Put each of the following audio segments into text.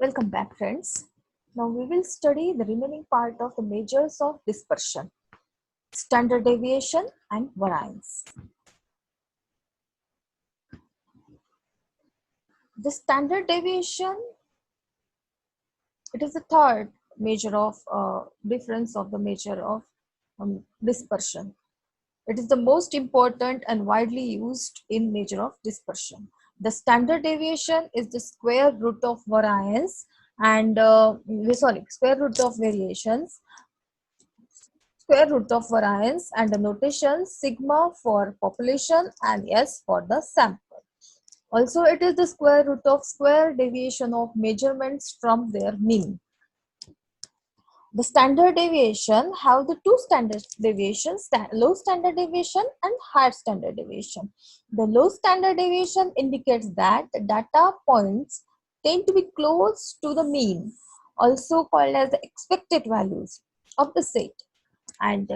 Welcome back, friends. Now we will study the remaining part of the measures of dispersion, standard deviation and variance. The standard deviation, it is the third measure of difference of the measure of dispersion. It is the most important and widely used in measure of dispersion. The standard deviation is the square root of variance and square root of variations, square root of variance, and the notation sigma for population and S for the sample. Also, it is the square root of square deviation of measurements from their mean. The standard deviation have the two standard deviations, low standard deviation and higher standard deviation. The low standard deviation indicates that the data points tend to be close to the mean, also called as the expected values of the set. And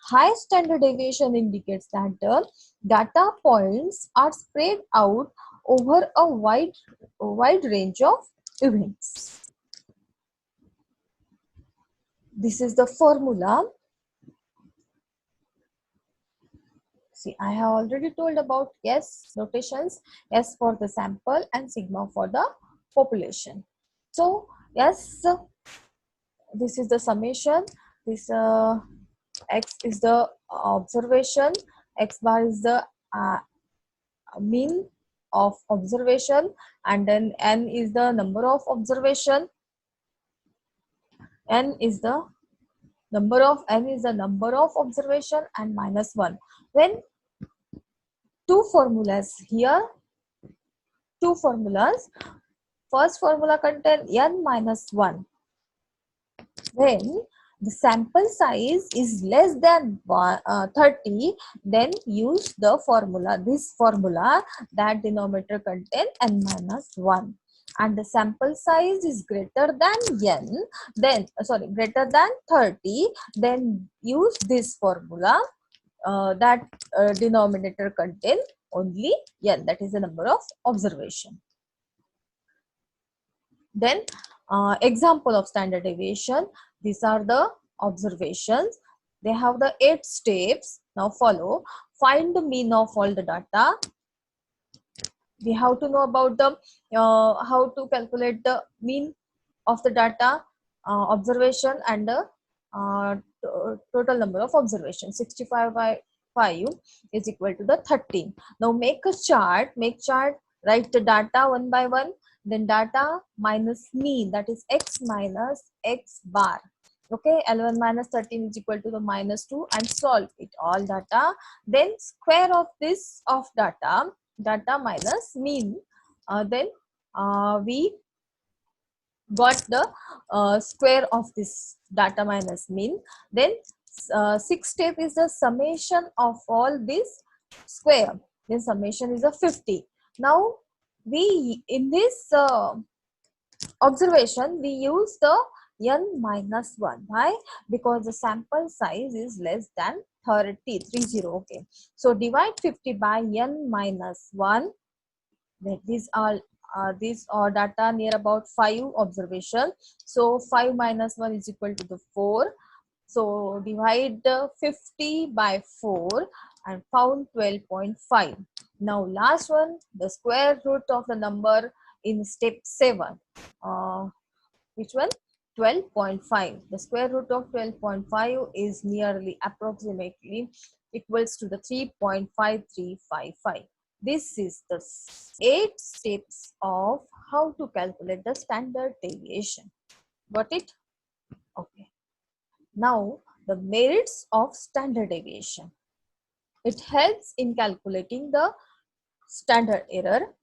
high standard deviation indicates that the data points are spread out over a wide range of events. This is the formula. See, I have already told about S notations, S for the sample and sigma for the population. So, S, this is the summation, this X is the observation, X bar is the mean of observation, and then N is the number of observation, N is the number of observation and minus 1. When two formulas here, first formula contain n minus 1. When the sample size is less than 30, then use the formula, this formula, that denominator contain n minus 1. And the sample size is greater than n, then greater than 30, then use this formula, that denominator contain only n, that is the number of observation. Then example of standard deviation, these are the observations. They have the 8 steps. Now follow. Find the mean of all the data. We have to know about the how to calculate the mean of the data, observation, and the total number of observations. 65 by 5 is equal to the 13. Now make a chart. Write the data one by one. Then data minus mean, that is x minus x bar. Okay, 11 minus 13 is equal to the minus 2, and solve it all data. Then square of this of data minus mean. Then we got the square of this data minus mean. Then sixth step is the summation of all this square. Then summation is a 50. Now we in this observation we use the n minus 1. Why? Because the sample size is less than 30. Okay, so divide 50 by n minus 1. Then these are data near about 5 observation. So 5 minus 1 is equal to the 4. So divide 50 by 4 and found 12.5. Now last one, the square root of the number in step 7. Which one? 12.5. The square root of 12.5 is nearly approximately equals to the 3.5355. This is the 8 steps of how to calculate the standard deviation. Got it? Okay. Now, the merits of standard deviation. It helps in calculating the standard error.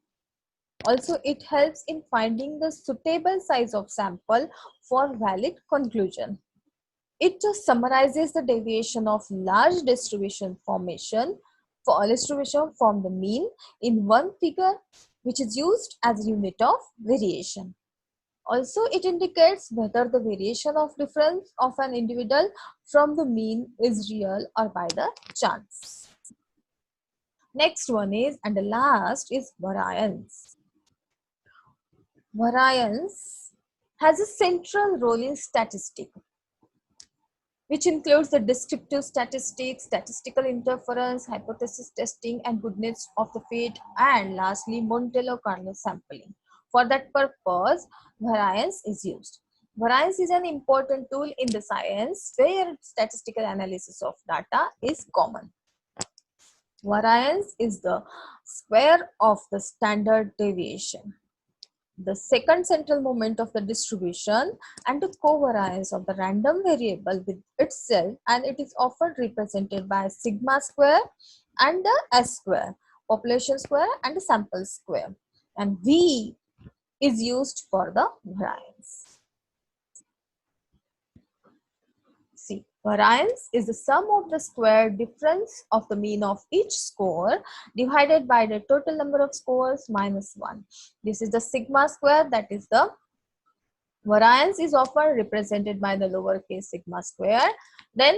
Also, it helps in finding the suitable size of sample for valid conclusion. It just summarizes the deviation of large distribution from the mean in one figure, which is used as a unit of variation. Also, it indicates whether the variation of difference of an individual from the mean is real or by the chance. Next one is, and the last is variance. Variance has a central role in statistics, which includes the descriptive statistics, statistical inference, hypothesis testing, and goodness of the fit, and lastly, Montello-Carlo sampling. For that purpose, variance is used. Variance is an important tool in the science where statistical analysis of data is common. Variance is the square of the standard deviation, the second central moment of the distribution, and the covariance of the random variable with itself, and it is often represented by sigma square and the S square, population square and the sample square, and V is used for the variance. See, variance is the sum of the square difference of the mean of each score divided by the total number of scores minus 1. This is the sigma square, that is the variance is often represented by the lowercase sigma square, then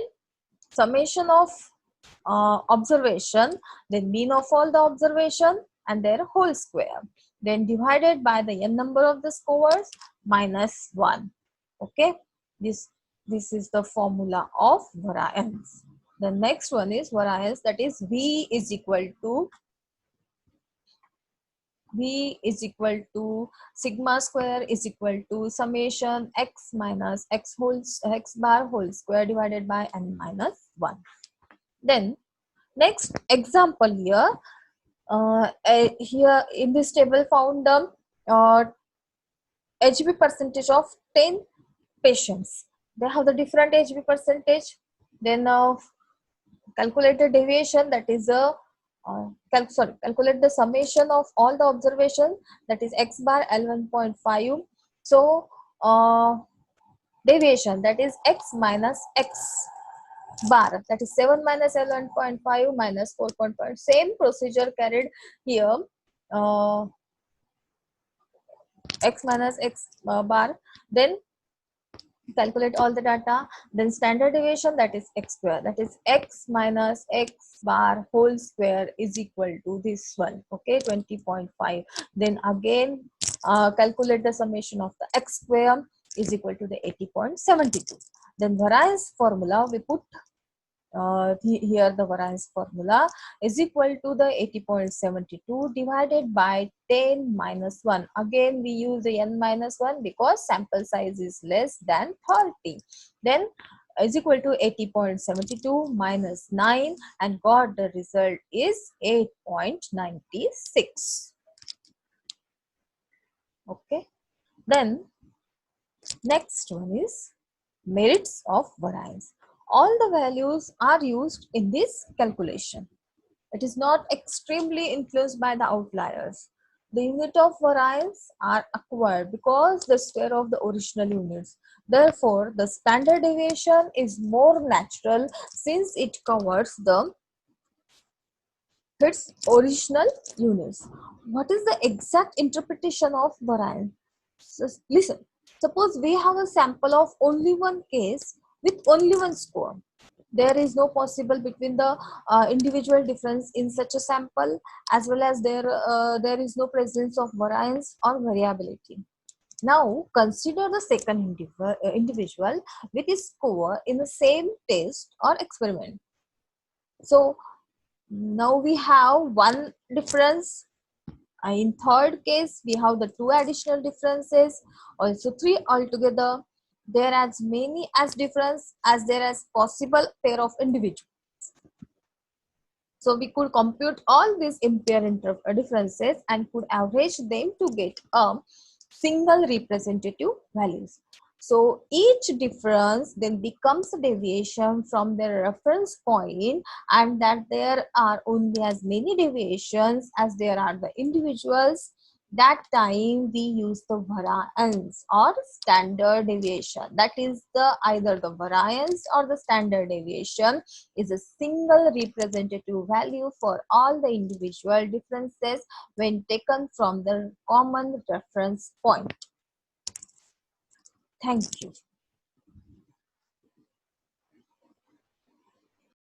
summation of observation, then mean of all the observation and their whole square, then divided by the n number of the scores minus 1. Okay, this is the formula of variance. The next one is variance, that is V is equal to sigma square is equal to summation x minus x bar whole square divided by n minus 1. Then next example here, here in this table found the HB percentage of 10 patients. They have the different HB percentage. Then calculate the deviation, that is a calculate the summation of all the observation, that is x bar L1.5. So deviation, that is x minus x bar, that is 7 minus L1.5 minus 4.5. Same procedure carried here. X minus x bar, then calculate all the data, then standard deviation, that is x square, that is x minus x bar whole square is equal to this one, okay, 20.5. Then again calculate the summation of the x square is equal to the 80.72. Then variance formula we put here, the variance formula is equal to the 80.72 divided by 10 minus 1. Again we use the n minus 1 because sample size is less than 30. Then is equal to 80.72 minus 9 and got the result is 8.96. Okay. Then next one is merits of variance. All the values are used in this calculation. It is not extremely influenced by the outliers. The unit of variance are acquired because the square of the original units. Therefore, the standard deviation is more natural since it covers its original units. What is the exact interpretation of variance? So, listen, suppose we have a sample of only one case with only one score. There is no possible between the individual difference in such a sample, as well as there is no presence of variance or variability. Now consider the second individual with his score in the same test or experiment. So now we have one difference. In third case, we have the two additional differences, also 3 altogether. There are as many as difference as there as possible pair of individuals. So we could compute all these impair differences and could average them to get a single representative values. So each difference then becomes a deviation from the reference point, and that there are only as many deviations as there are the individuals. That time we use the variance or standard deviation. That is the either the variance or the standard deviation is a single representative value for all the individual differences when taken from the common reference point. Thank you.